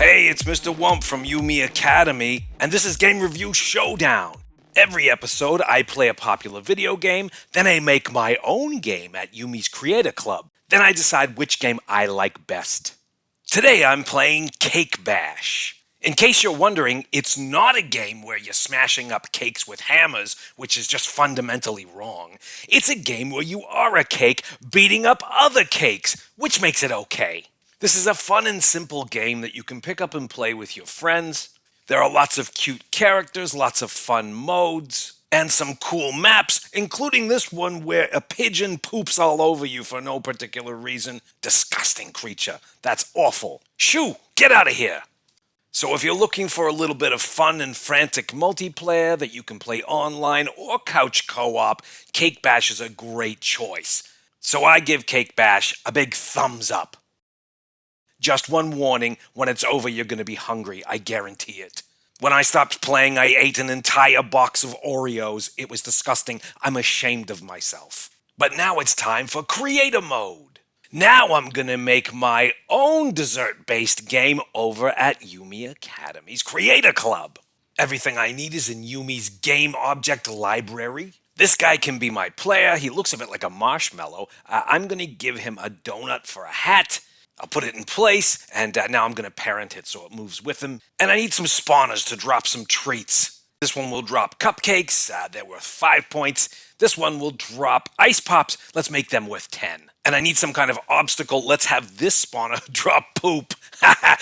Hey, it's Mr. Whump from UME Academy, and this is Game Review Showdown. Every episode, I play a popular video game, then I make my own game at UME's Creator Club. Then I decide which game I like best. Today I'm playing Cake Bash. In case you're wondering, it's not a game where you're smashing up cakes with hammers, which is just fundamentally wrong. It's a game where you are a cake beating up other cakes, which makes it okay. This is a fun and simple game that you can pick up and play with your friends. There are lots of cute characters, lots of fun modes, and some cool maps, including this one where a pigeon poops all over you for no particular reason. Disgusting creature. That's awful. Shoo! Get out of here! So if you're looking for a little bit of fun and frantic multiplayer that you can play online or couch co-op, Cake Bash is a great choice. So I give Cake Bash a big thumbs up. Just one warning, when it's over you're going to be hungry, I guarantee it. When I stopped playing, I ate an entire box of Oreos. It was disgusting. I'm ashamed of myself. But now it's time for Creator Mode. Now I'm going to make my own dessert-based game over at UME Academy's Creator Club. Everything I need is in UME's Game Object Library. This guy can be my player. He looks a bit like a marshmallow. I'm going to give him a donut for a hat. I'll put it in place, and now I'm going to parent it so it moves with him. And I need some spawners to drop some treats. This one will drop cupcakes. They're worth 5 points. This one will drop ice pops. Let's make them worth 10. And I need some kind of obstacle. Let's have this spawner drop poop.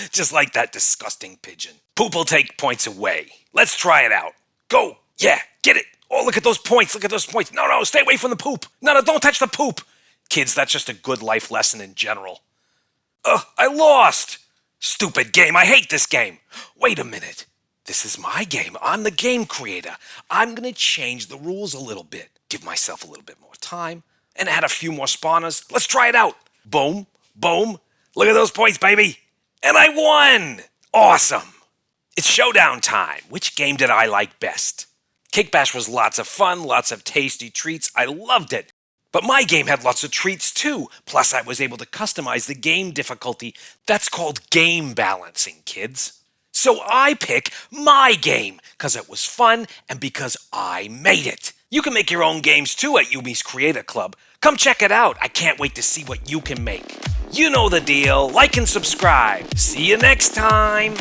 Just like that disgusting pigeon. Poop will take points away. Let's try it out. Go. Yeah, get it. Oh, look at those points. Look at those points. No, stay away from the poop. No, don't touch the poop. Kids, that's just a good life lesson in general. I lost! Stupid game, I hate this game! Wait a minute. This is my game. I'm the game creator. I'm gonna change the rules a little bit. Give myself a little bit more time. And add a few more spawners. Let's try it out. Boom, boom. Look at those points, baby. And I won! Awesome! It's Showdown Time. Which game did I like best? Cake Bash was lots of fun, lots of tasty treats. I loved it. But my game had lots of treats too. Plus, I was able to customize the game difficulty. That's called game balancing, kids. So I pick my game, because it was fun and because I made it. You can make your own games too at UME's Creator Club. Come check it out. I can't wait to see what you can make. You know the deal. Like and subscribe. See you next time.